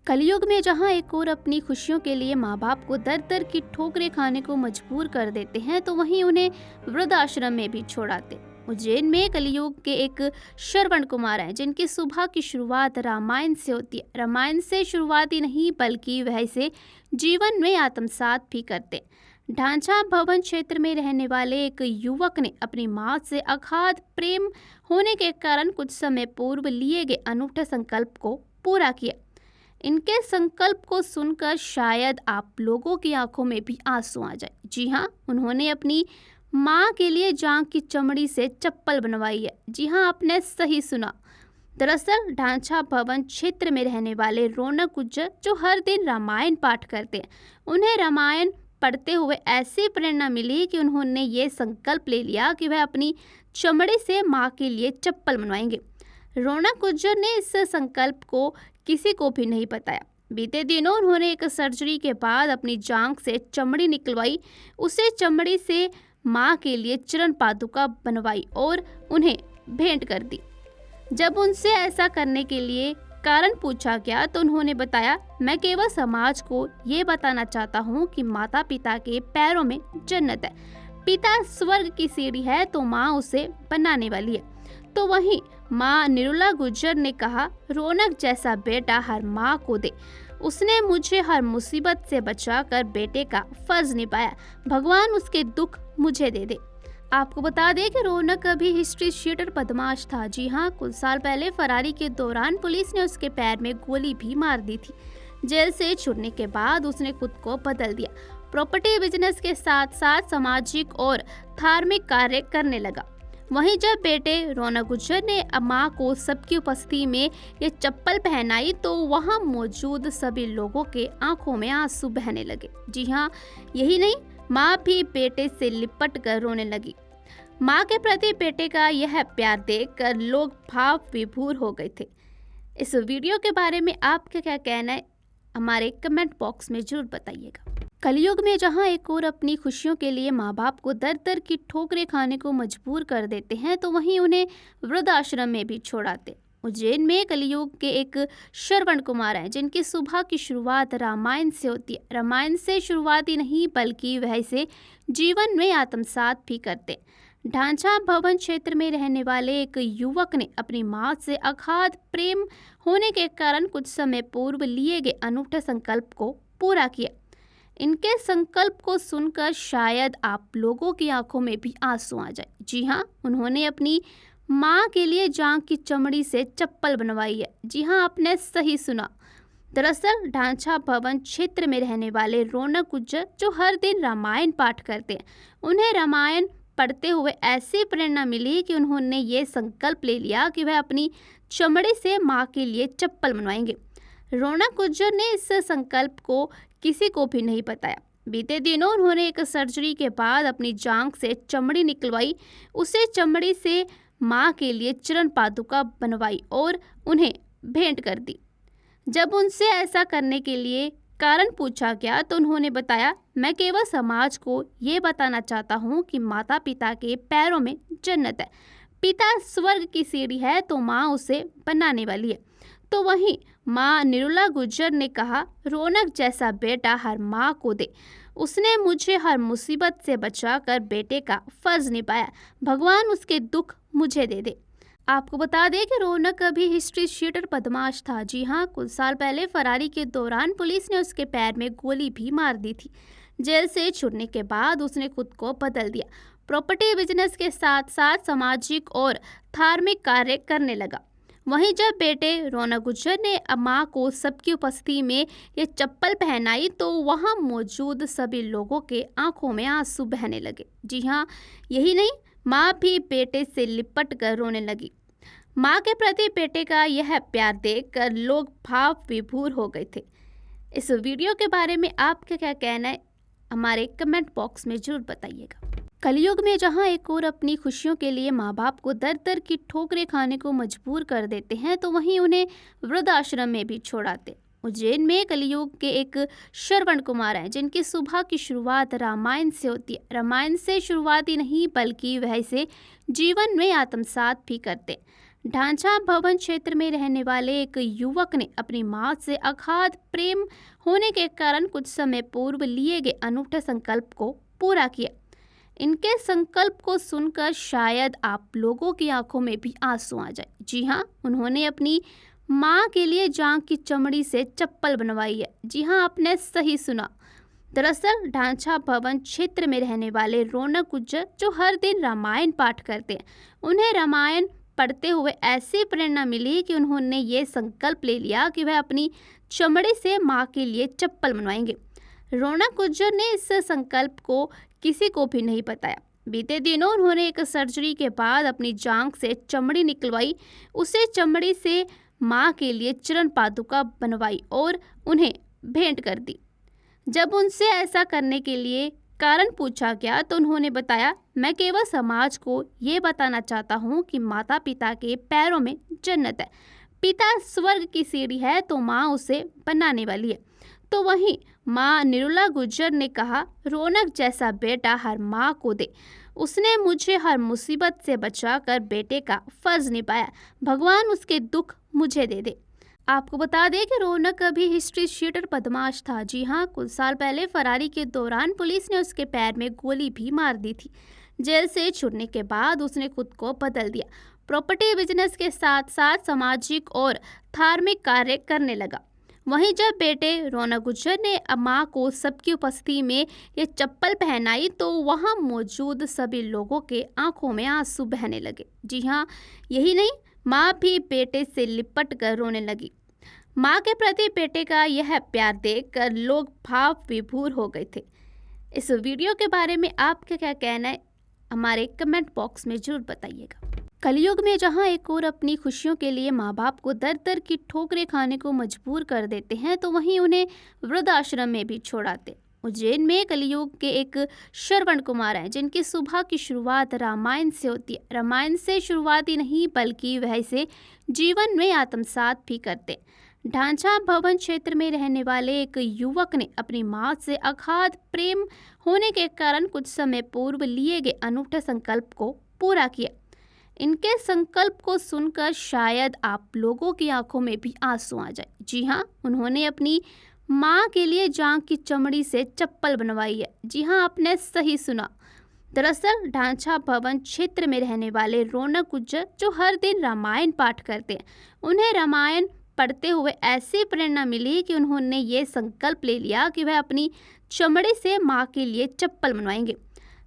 कलयुग में जहाँ एक ओर अपनी खुशियों के लिए माँ बाप को दर दर की ठोकरें खाने को मजबूर कर देते हैं, तो वहीं उन्हें वृद्धाश्रम में भी छोड़ाते। उज्जैन में कलयुग के एक श्रवण कुमार हैं, जिनकी सुबह की शुरुआत रामायण से होती है। रामायण से शुरुआत ही नहीं, बल्कि वह इसे जीवन में आत्मसात भी करते। ढांचा भवन क्षेत्र में रहने वाले एक युवक ने अपनी माँ से अगाध प्रेम होने के कारण कुछ समय पूर्व लिए गए अनूठे संकल्प को पूरा किया। इनके संकल्प को सुनकर शायद आप लोगों की आंखों में भी आंसू आ जाए। जी हाँ, उन्होंने अपनी माँ के लिए जांघ की चमड़ी से चप्पल बनवाई है। जी हाँ, आपने सही सुना। दरअसल ढांचा भवन क्षेत्र में रहने वाले रौनक गुज्जर, जो हर दिन रामायण पाठ करते हैं, उन्हें रामायण पढ़ते हुए ऐसी प्रेरणा मिली कि उन्होंने ये संकल्प ले लिया कि वह अपनी चमड़ी से माँ के लिए चप्पल बनवाएंगे। रौनक गुज्जर ने इस संकल्प को किसी को भी नहीं बताया। बीते दिनों उन्होंने एक सर्जरी के बाद अपनी जांघ से चमड़ी निकलवाई, उसे चमड़ी से माँ के लिए चरण पादुका बनवाई और उन्हें भेंट कर दी। जब उनसे ऐसा करने के लिए कारण पूछा गया, तो उन्होंने बताया, मैं केवल समाज को ये बताना चाहता हूँ कि माता पिता के पैरों में जन्नत है। पिता स्वर्ग की सीढ़ी है, तो माँ उसे बनाने वाली है। तो वहीं माँ निरुला गुज्जर ने कहा, रौनक जैसा बेटा हर माँ को दे। उसने मुझे हर मुसीबत से बचाकर बेटे का फर्ज निभाया। भगवान उसके दुख मुझे दे दे। आपको बता दें कि रौनक अभी हिस्ट्री शीटर बदमाश था। जी हाँ, कुछ साल पहले फरारी के दौरान पुलिस ने उसके पैर में गोली भी मार दी थी। जेल से छुटने के बाद उसने खुद को बदल दिया। प्रॉपर्टी बिजनेस के साथ साथ सामाजिक और धार्मिक कार्य करने लगा। वहीं जब बेटे रौनक गुज्जर ने मां को सबकी उपस्थिति में ये चप्पल पहनाई, तो वहां मौजूद सभी लोगों के आंखों में आंसू बहने लगे। जी हाँ, यही नहीं, मां भी बेटे से लिपट कर रोने लगी। मां के प्रति बेटे का यह प्यार देखकर लोग भाव विभोर हो गए थे। इस वीडियो के बारे में आपका क्या कहना है, हमारे कमेंट बॉक्स में जरूर बताइएगा। कलयुग में जहां एक ओर अपनी खुशियों के लिए माँ बाप को दर दर की ठोकरें खाने को मजबूर कर देते हैं, तो वहीं उन्हें वृद्धाश्रम में भी छोड़ाते। उज्जैन में कलयुग के एक श्रवण कुमार हैं, जिनकी सुबह की शुरुआत रामायण से होती है। रामायण से शुरुआत ही नहीं, बल्कि वह इसे जीवन में आत्मसात भी करते। ढांचा भवन क्षेत्र में रहने वाले एक युवक ने अपनी माँ से अगाध प्रेम होने के कारण कुछ समय पूर्व लिए गए अनूठे संकल्प को पूरा किया। इनके संकल्प को सुनकर शायद आप लोगों की आंखों में भी आंसू आ जाए। जी हाँ, उन्होंने अपनी माँ के लिए जांघ की चमड़ी से चप्पल बनवाई है। जी हाँ, आपने सही सुना। दरअसल ढांचा भवन क्षेत्र में रहने वाले रौनक गुज्जर, जो हर दिन रामायण पाठ करते हैं, उन्हें रामायण पढ़ते हुए ऐसी प्रेरणा मिली कि उन्होंने ये संकल्प ले लिया कि वह अपनी चमड़ी से माँ के लिए चप्पल बनवाएंगे। रौनक गुज्जर ने इस संकल्प को किसी को भी नहीं बताया। बीते दिनों उन्होंने एक सर्जरी के बाद अपनी जांघ से चमड़ी निकलवाई, उसे चमड़ी से माँ के लिए चरण पादुका बनवाई और उन्हें भेंट कर दी। जब उनसे ऐसा करने के लिए कारण पूछा गया, तो उन्होंने बताया, मैं केवल समाज को ये बताना चाहता हूँ कि माता पिता के पैरों में जन्नत है। पिता स्वर्ग की सीढ़ी है, तो माँ उसे बनाने वाली है। तो वहीं माँ निरुला गुज्जर ने कहा, रौनक जैसा बेटा हर माँ को दे। उसने मुझे हर मुसीबत से बचाकर बेटे का फर्ज निभाया। भगवान उसके दुख मुझे दे दे। आपको बता दें कि रौनक अभी हिस्ट्री शीटर बदमाश था। जी हाँ, कुछ साल पहले फरारी के दौरान पुलिस ने उसके पैर में गोली भी मार दी थी। जेल से छुटने के बाद उसने खुद को बदल दिया। प्रॉपर्टी बिजनेस के साथ साथ सामाजिक और धार्मिक कार्य करने लगा। वहीं जब बेटे रौनक गुज्जर ने माँ को सबकी उपस्थिति में ये चप्पल पहनाई, तो वहाँ मौजूद सभी लोगों के आंखों में आंसू बहने लगे। जी हाँ, यही नहीं, माँ भी बेटे से लिपट कर रोने लगी। माँ के प्रति बेटे का यह प्यार देखकर लोग भाव विभोर हो गए थे। इस वीडियो के बारे में आपका क्या कहना है, हमारे कमेंट बॉक्स में जरूर बताइएगा। कलयुग में जहां एक ओर अपनी खुशियों के लिए माँ बाप को दर दर की ठोकरें खाने को मजबूर कर देते हैं, तो वहीं उन्हें वृद्धाश्रम में भी छोड़ाते। उज्जैन में कलयुग के एक श्रवण कुमार हैं, जिनकी सुबह की शुरुआत रामायण से होती है। रामायण से शुरुआत ही नहीं, बल्कि वह इसे जीवन में आत्मसात भी करते। ढांचा भवन क्षेत्र में रहने वाले एक युवक ने अपनी मां से अगाध प्रेम होने के कारण कुछ समय पूर्व लिए गए अनूठे संकल्प को पूरा किया। इनके संकल्प को सुनकर शायद आप लोगों की आंखों में भी आंसू आ जाए। जी हाँ, उन्होंने अपनी मां के लिए जांघ की चमड़ी से चप्पल बनवाई है। जी हाँ, आपने सही सुना। दरअसल ढांचा भवन क्षेत्र में रहने वाले रौनक गुज्जर जो हर दिन रामायण पाठ करते हैं, उन्हें रामायण पढ़ते हुए ऐसी प्रेरणा मिली कि उन्होंने ये संकल्प ले लिया कि वह अपनी चमड़ी से मां के लिए चप्पल बनवाएंगे। रौनक गुज्जर ने इस संकल्प को किसी को भी नहीं बताया। बीते दिनों उन्होंने एक सर्जरी के बाद अपनी जांघ से चमड़ी निकलवाई, उसे चमड़ी से मां के लिए चरण पादुका बनवाई और उन्हें भेंट कर दी। जब उनसे ऐसा करने के लिए कारण पूछा गया तो उन्होंने बताया, मैं केवल समाज को ये बताना चाहता हूँ कि माता पिता के पैरों में जन्नत है। पिता स्वर्ग की सीढ़ी है तो माँ उसे बनाने वाली है। तो वहीं माँ निरुला गुज्जर ने कहा, रौनक जैसा बेटा हर माँ को दे। उसने मुझे हर मुसीबत से बचाकर बेटे का फर्ज निभाया। भगवान उसके दुख मुझे दे दे। आपको बता दें कि रौनक अभी हिस्ट्री शीटर बदमाश था। जी हाँ, कुछ साल पहले फरारी के दौरान पुलिस ने उसके पैर में गोली भी मार दी थी। जेल से छूटने के बाद उसने खुद को बदल दिया। प्रॉपर्टी बिजनेस के साथ साथ सामाजिक और धार्मिक कार्य करने लगा। वहीं जब बेटे रौनक गुज्जर ने मां को सबकी उपस्थिति में ये चप्पल पहनाई तो वहां मौजूद सभी लोगों के आंखों में आंसू बहने लगे। जी हाँ, यही नहीं, माँ भी बेटे से लिपट कर रोने लगी। माँ के प्रति बेटे का यह प्यार देखकर लोग भाव विभोर हो गए थे। इस वीडियो के बारे में आपका क्या कहना है, हमारे कमेंट बॉक्स में जरूर बताइएगा। कलयुग में जहाँ एक और अपनी खुशियों के लिए माँ बाप को दर दर की ठोकरें खाने को मजबूर कर देते हैं तो वहीं उन्हें वृद्धाश्रम में भी छोड़ाते। उज्जैन में कलयुग के एक श्रवण कुमार हैं जिनकी सुबह की शुरुआत रामायण से होती है। रामायण से शुरुआत ही नहीं बल्कि वह इसे जीवन में आत्मसात भी करते। ढांचा भवन क्षेत्र में रहने वाले एक युवक ने अपनी मां से अगाध प्रेम होने के कारण कुछ समय पूर्व लिए गए अनूठे संकल्प को पूरा किया। इनके संकल्प को सुनकर शायद आप लोगों की आंखों में भी आंसू आ जाए। जी हाँ, उन्होंने अपनी माँ के लिए जांघ की चमड़ी से चप्पल बनवाई है। जी हाँ, आपने सही सुना। दरअसल ढांचा भवन क्षेत्र में रहने वाले रौनक गुज्जर जो हर दिन रामायण पाठ करते हैं, उन्हें रामायण पढ़ते हुए ऐसी प्रेरणा मिली कि उन्होंने ये संकल्प ले लिया कि वह अपनी चमड़ी से माँ के लिए चप्पल बनवाएंगे।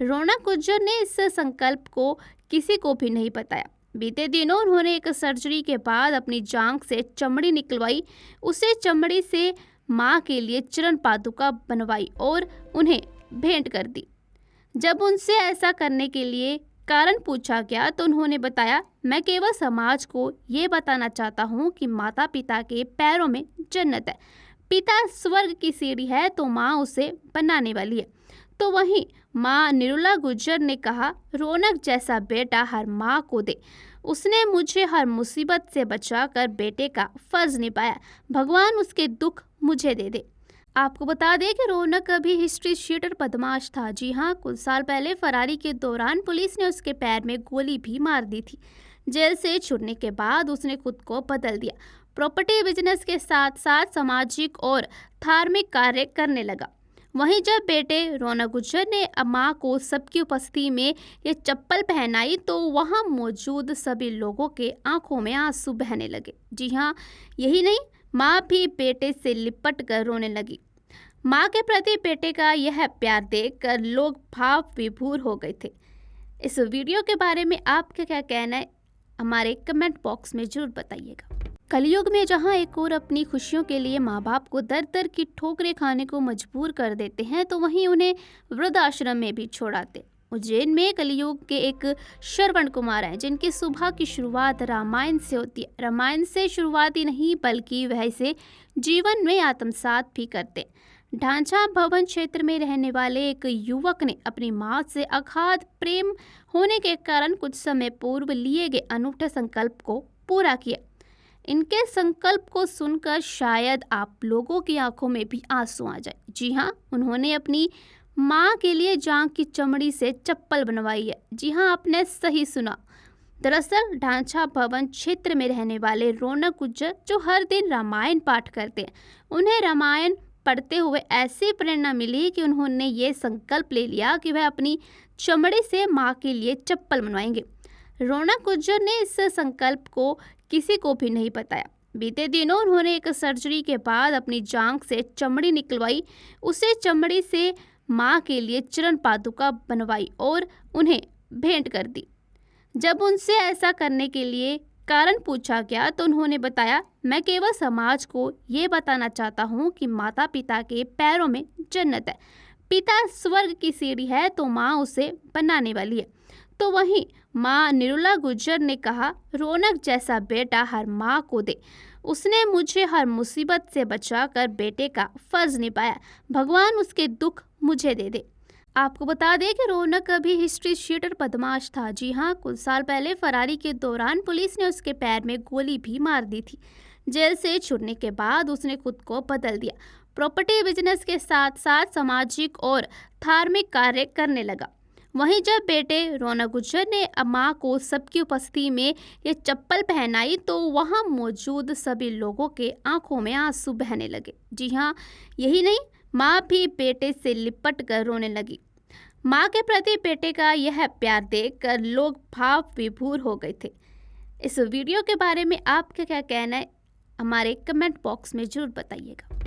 रौनक गुज्जर ने इस संकल्प को किसी को भी नहीं बताया। बीते दिनों उन्होंने एक सर्जरी के बाद अपनी जांघ से चमड़ी निकलवाई, उसे चमड़ी से माँ के लिए चरण पादुका बनवाई और उन्हें भेंट कर दी। जब उनसे ऐसा करने के लिए कारण पूछा गया तो उन्होंने बताया, मैं केवल समाज को ये बताना चाहता हूँ कि माता पिता के पैरों में जन्नत है। पिता स्वर्ग की सीढ़ी है तो माँ उसे बनाने वाली है। तो वहीं माँ निरुला गुज्जर ने कहा, रौनक जैसा बेटा हर माँ को दे। उसने मुझे हर मुसीबत से बचाकर बेटे का फर्ज निभाया। भगवान उसके दुख मुझे दे दे। आपको बता दें कि रौनक अभी हिस्ट्री शीटर बदमाश था। जी हाँ, कुछ साल पहले फरारी के दौरान पुलिस ने उसके पैर में गोली भी मार दी थी। जेल से छूटने के बाद उसने खुद को बदल दिया। प्रॉपर्टी बिजनेस के साथ साथ सामाजिक और धार्मिक कार्य करने लगा। वहीं जब बेटे रौनक गुज्जर ने माँ को सबकी उपस्थिति में ये चप्पल पहनाई तो वहाँ मौजूद सभी लोगों के आंखों में आंसू बहने लगे। जी हाँ, यही नहीं, माँ भी बेटे से लिपट कर रोने लगी। माँ के प्रति बेटे का यह प्यार देखकर लोग भाव विभोर हो गए थे। इस वीडियो के बारे में आपका क्या कहना है, हमारे कमेंट बॉक्स में जरूर बताइएगा। कलयुग में जहाँ एक और अपनी खुशियों के लिए माँ बाप को दर दर की ठोकरें खाने को मजबूर कर देते हैं तो वहीं उन्हें वृद्धाश्रम में भी छोड़ाते। उज्जैन में कलयुग के एक श्रवण कुमार हैं जिनकी सुबह की शुरुआत रामायण से होती है। रामायण से शुरुआत ही नहीं बल्कि वह इसे जीवन में आत्मसात भी करते। ढांचा भवन क्षेत्र में रहने वाले एक युवक ने अपनी मां से अगाध प्रेम होने के कारण कुछ समय पूर्व लिए गए अनूठे संकल्प को पूरा किया। इनके संकल्प को सुनकर शायद आप लोगों की आंखों में भी आंसू आ जाए। जी हाँ, उन्होंने अपनी माँ के लिए जांघ की चमड़ी से चप्पल बनवाई है। जी हाँ, आपने सही सुना। दरअसल ढांचा भवन क्षेत्र में रहने वाले रौनक गुज्जर, जो हर दिन रामायण पाठ करते हैं, उन्हें रामायण पढ़ते हुए ऐसी प्रेरणा मिली कि उन्होंने ये संकल्प ले लिया कि वह अपनी चमड़े से माँ के लिए चप्पल बनवाएंगे। रौनक गुज्जर ने इस संकल्प को किसी को भी नहीं बताया। बीते दिनों उन्होंने एक सर्जरी के बाद अपनी जांघ से चमड़ी निकलवाई, उसे चमड़ी से माँ के लिए चरण पादुका बनवाई और उन्हें भेंट कर दी। जब उनसे ऐसा करने के लिए कारण पूछा गया तो उन्होंने बताया, मैं केवल समाज को ये बताना चाहता हूँ कि माता पिता के पैरों में जन्नत है। पिता स्वर्ग की सीढ़ी है तो माँ उसे बनाने वाली है। तो वहीं माँ निरुला गुज्जर ने कहा, रौनक जैसा बेटा हर माँ को दे। उसने मुझे हर मुसीबत से बचाकर बेटे का फर्ज निभाया। भगवान उसके दुख मुझे दे दे। आपको बता दें कि रौनक अभी हिस्ट्री शीटर बदमाश था। जी हाँ, कुछ साल पहले फरारी के दौरान पुलिस ने उसके पैर में गोली भी मार दी थी। जेल से छुटने के बाद उसने खुद को बदल दिया। प्रॉपर्टी बिजनेस के साथ साथ सामाजिक और धार्मिक कार्य करने लगा। वहीं जब बेटे रौनक गुज्जर ने मां को सबकी उपस्थिति में ये चप्पल पहनाई तो वहां मौजूद सभी लोगों के आंखों में आंसू बहने लगे। जी हाँ, यही नहीं, माँ भी बेटे से लिपट कर रोने लगी। माँ के प्रति बेटे का यह प्यार देखकर लोग भाव विभोर हो गए थे। इस वीडियो के बारे में आपका क्या कहना है, हमारे कमेंट बॉक्स में जरूर बताइएगा।